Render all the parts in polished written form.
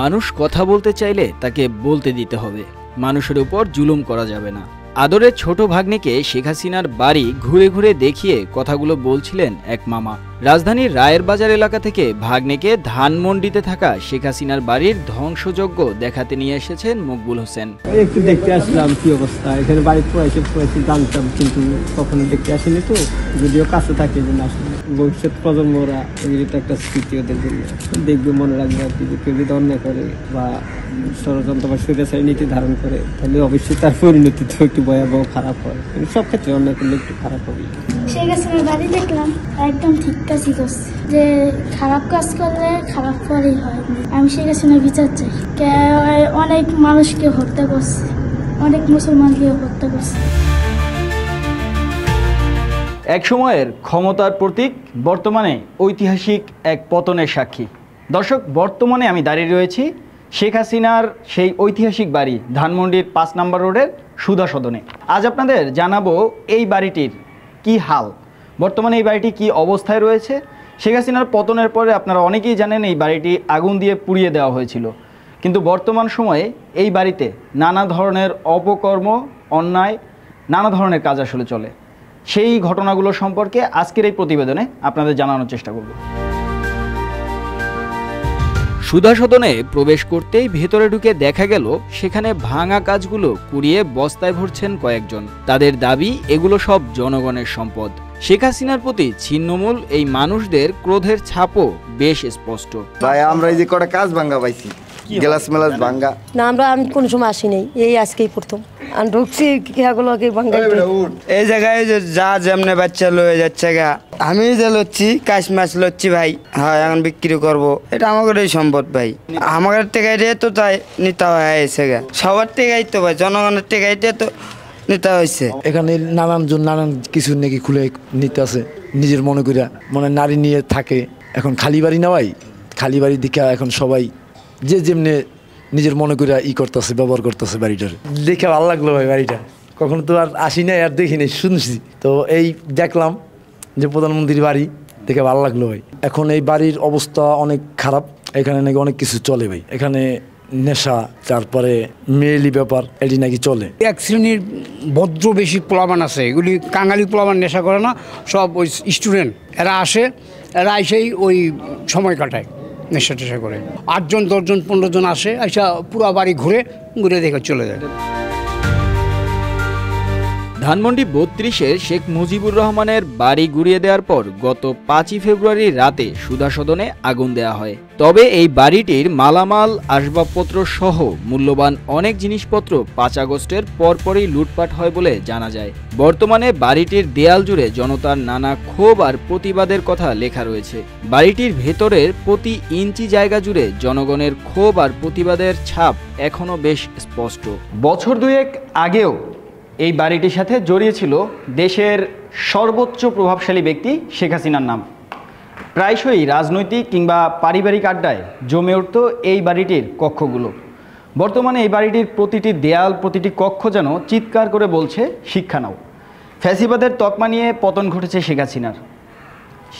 মানুষ কথা বলতে চাইলে তাকে বলতে দিতে হবে, মানুষের উপর জুলুম করা যাবে না। আদরের ছোট ভাগ্নেকে শেখ হাসিনার বাড়ি ঘুরে ঘুরে দেখিয়ে কথাগুলো বলছিলেন এক মামা। রাজধানীর রায়ের বাজার এলাকা থেকে ভাগ্নেকে ধানমন্ডিতে থাকা শেখ হাসিনার বাড়ির ধ্বংসযজ্ঞ দেখাতে নিয়ে এসেছেন মকবুল হোসেন। একটু দেখতে আসলাম কি অবস্থা, এখানে বাড়ি পয়সা জানতাম কিন্তু কখনো দেখতে আসেনি, তো যদিও কাছে থাকে যে আসলে ভবিষ্যৎ প্রজন্মরা এটা একটা স্মৃতি ওদের জন্য দেখবে, মনে রাখবে আর কি। যে কেউ যদি অন্যায় করে বা ষড়যন্ত্র বা স্বৈরাচারী নীতি ধারণ করে তাহলে অবশ্যই তার পরিণতি তো একটু ভয়াবহ খারাপ হয়, কিন্তু সব ক্ষেত্রে অন্যায় করলে একটু খারাপ হবে। শেখ হাসিনার বাড়ি দেখলাম একদম ঠিক কাজই করছে, যে খারাপ কাজ করলে খারাপ ফলই হয়। আমি শেখ হাসিনার বিচার চাই। অনেক মানুষকে হত্যা করছে, অনেক মুসলমানকে হত্যা করছে। এক সময়ের ক্ষমতার প্রতীক বর্তমানে ঐতিহাসিক এক পতনের সাক্ষী। দর্শক, বর্তমানে আমি দাঁড়িয়ে রয়েছি শেখ হাসিনার সেই ঐতিহাসিক বাড়ি ধানমন্ডির 5 নম্বর রোডের সুধা সদনে। আজ আপনাদের জানাবো এই বাড়িটির কি হাল, বর্তমানে এই বাড়িটি কি অবস্থায় রয়েছে। শেখ হাসিনার পতনের পরে আপনারা অনেকেই জানেন এই বাড়িটি আগুন দিয়ে পুড়িয়ে দেওয়া হয়েছিল, কিন্তু বর্তমান সময়ে এই বাড়িতে নানা ধরনের অপকর্ম, অন্যায়, নানা ধরনের কাজ আসলে চলে। সেই ঘটনাগুলো সম্পর্কে আজকের এই প্রতিবেদনে আপনাদের জানানোর চেষ্টা করব। সুধা সদনে প্রবেশ করতেই ভেতরে ঢুকে দেখা গেল সেখানে ভাঙা কাজগুলো কুড়িয়ে বস্তায় ভরছেন কয়েকজন। তাদের দাবি এগুলো সব জনগণের সম্পদ। শেখ হাসিনার প্রতি ছিন্নমূল এই মানুষদের ক্রোধের ছাপও বেশ স্পষ্ট। ভাই আমরা এই যে কটা কাজ ভাঙা পাইছি, গ্লাস মেলাস ভাঙা না, আমি কোনো সময় আসি নাই, এই আজকেই প্রথম আমি ঢুকছি। এই জায়গায় যা যেমনে বাচ্চা লয়ে যাচ্ছে গা, আমি যে লচ্ছি কাশ মাছ লচ্ছি ভাই, হ্যাঁ এখন বিক্রি করবো, এটা আমাদের সম্পদ ভাই। আমাদের টেকাইতে তো তাই নিতে হয়েছে গা, সবার টেকাই তো ভাই, জনগণের টেকাইতে তো নিতে হয়েছে। এখানে নানানজন নানান কিছু নাকি খুলে নিতে আছে নিজের মনে করিয়া, মানে নারী নিয়ে থাকে। এখন খালি বাড়ি না ভাই, খালি বাড়ি দিকে এখন সবাই যে যেমনি নিজের মনে করে করতেছে, ব্যবহার করতেছে। বাড়িটার দেখে ভালো লাগলো ভাই, বাড়িটা কখনো তো আর আসি নাই, আর দেখি নাই, শুনছি তো এই দেখলাম যে প্রধানমন্ত্রীর বাড়ি, দেখে ভালো লাগলো ভাই। এখন এই বাড়ির অবস্থা অনেক খারাপ, এখানে নাকি অনেক কিছু চলে ভাই। এখানে নেশা, তারপরে মেয়েলি ব্যাপার, এটি নাকি চলে। এক শ্রেণীর ভদ্র বেশি পোলাবান আছে, এগুলি কাঙালি পোলাবান নেশা করে না, সব ওই স্টুডেন্ট, এরা আসে, এরা এসেই ওই সময় কাটায়, নেশা টেশা করে। 8 জন 10 জন 15 জন আসে, আইসা পুরা বাড়ি ঘুরে ঘুরে দেখে চলে যায়। ধানমন্ডি 32-এর শেখ মুজিবুর রহমানের বাড়ি গুড়িয়ে দেওয়ার পর গত 5ই ফেব্রুয়ারি রাতে সুধা সদনে আগুন দেওয়া হয়। তবে এই বাড়িটির মালামাল, আসবাবপত্র সহ মূল্যবান অনেক জিনিসপত্র 5 আগস্টের পরপরই লুটপাট হয় বলে জানা যায়। বর্তমানে বাড়িটির দেয়াল জুড়ে জনতার নানা ক্ষোভ আর প্রতিবাদের কথা লেখা রয়েছে। বাড়িটির ভেতরের প্রতি ইঞ্চি জায়গা জুড়ে জনগণের ক্ষোভ আর প্রতিবাদের ছাপ এখনো বেশ স্পষ্ট। বছর দুয়েক আগেও এই বাড়িটির সাথে জড়িয়ে ছিল দেশের সর্বোচ্চ প্রভাবশালী ব্যক্তি শেখ হাসিনার নাম। প্রায়শই রাজনৈতিক কিংবা পারিবারিক আড্ডায় জমে উঠত এই বাড়িটির কক্ষগুলো। বর্তমানে এই বাড়িটির প্রতিটি দেয়াল, প্রতিটি কক্ষ যেন চিৎকার করে বলছে শিক্ষা নাও। ফ্যাসিবাদের তকমা নিয়ে পতন ঘটেছে শেখ হাসিনার।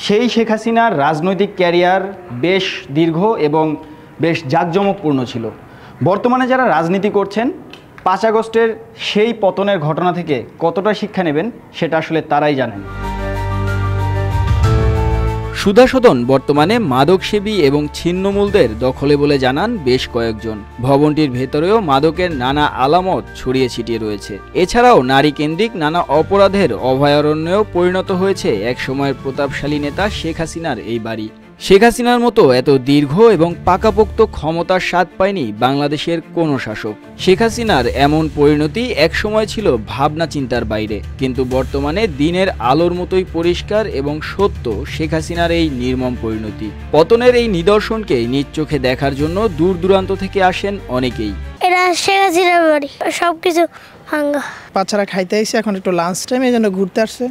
সেই শেখ হাসিনার রাজনৈতিক ক্যারিয়ার বেশ দীর্ঘ এবং বেশ জাঁকজমকপূর্ণ ছিল। বর্তমানে যারা রাজনীতি করছেন 5 আগস্টের সেই পতনের ঘটনা থেকে কতটা শিক্ষা নেবেন সেটা আসলে তারাই জানেন। সুধা সদন বর্তমানে মাদকসেবী এবং ছিন্নমূলদের দখলে বলে জানান বেশ কয়েকজন। ভবনটির ভেতরেও মাদকের নানা আলামত ছড়িয়ে ছিটিয়ে রয়েছে। এছাড়াও নারী কেন্দ্রিক নানা অপরাধের অভয়ারণ্যেও পরিণত হয়েছে একসময়ের প্রতাপশালী নেতা শেখ হাসিনার এই বাড়ি। শেখ হাসিনার মতো এত দীর্ঘ এবং পাকাপোক্ত ক্ষমতার স্বাদ পায়নি বাংলাদেশের কোনো শাসক। শেখ হাসিনার এমন পরিণতি একসময় ছিল ভাবনা চিন্তার বাইরে, কিন্তু বর্তমানে দিনের আলোর মতোই পরিষ্কার এবং সত্য শেখ হাসিনার এই নির্মম পরিণতি। পতনের এই নিদর্শনকে নিজ চোখে দেখার জন্য দূর দূরান্ত থেকে আসেন অনেকেই। এটা শেখ হাসিনার বাড়ি, সবকিছু ভাঙা। বাচ্চারা খাইতে আইসে, এখন একটু লাঞ্চ টাইম, এই জন্য ঘুরতে আসছে,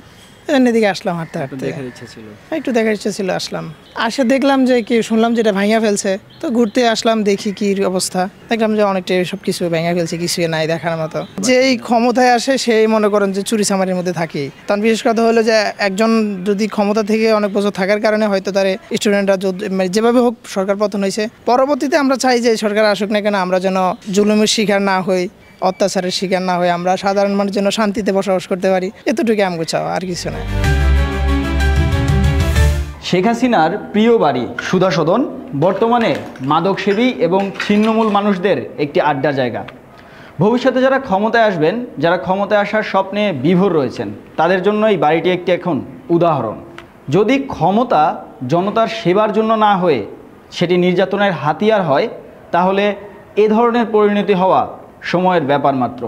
এদিকে আসলাম হাঁটতে হাঁটতে। দেখার ইচ্ছা ছিল? একটু দেখার ইচ্ছা ছিল, আসলাম। আসে দেখলাম যে কি শুনলাম যেটা ভাঙিয়া ফেলছে, তো ঘুরতে আসলাম, দেখি কি অবস্থা। দেখলাম যে অনেকটাই সব কিছু ভেঙে ফেলছে, কিছু নাই দেখার মতো। যে এই ক্ষমতায় আসে সেই মনে করেন যে চুরি চামারির মধ্যে থাকি। তখন বিশেষ কথা হলো যে একজন যদি ক্ষমতা থেকে অনেক বছর থাকার কারণে হয়তো তার স্টুডেন্টরা যেভাবে হোক সরকার পতন হয়েছে, পরবর্তীতে আমরা চাই যে সরকার আসুক না কেন আমরা যেন জুলুমের শিকার না হই, অত্যাচারের শিকার না হয়ে আমরা সাধারণ মানুষ যেন শান্তিতে বসবাস করতে পারি, এতটুকু আমাকে চাওয়া, আর কিছু না। শেখ হাসিনার প্রিয় বাড়ি সুধা সদন বর্তমানে মাদকসেবী এবং ছিন্নমূল মানুষদের একটি আড্ডার জায়গা। ভবিষ্যতে যারা ক্ষমতায় আসবেন, যারা ক্ষমতায় আসার স্বপ্নে বিভোর রয়েছেন, তাদের জন্য এই বাড়িটি একটি এখন উদাহরণ। যদি ক্ষমতা জনতার সেবার জন্য না হয়ে সেটি নির্যাতনের হাতিয়ার হয়, তাহলে এ ধরনের পরিণতি হওয়া সময়ের ব্যাপার মাত্র।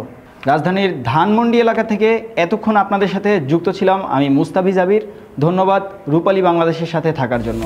রাজধানীর ধানমন্ডি এলাকা থেকে এতক্ষণ আপনাদের সাথে যুক্ত ছিলাম আমি মুস্তাফিজ আবির। ধন্যবাদ রূপালী বাংলাদেশের সাথে থাকার জন্য।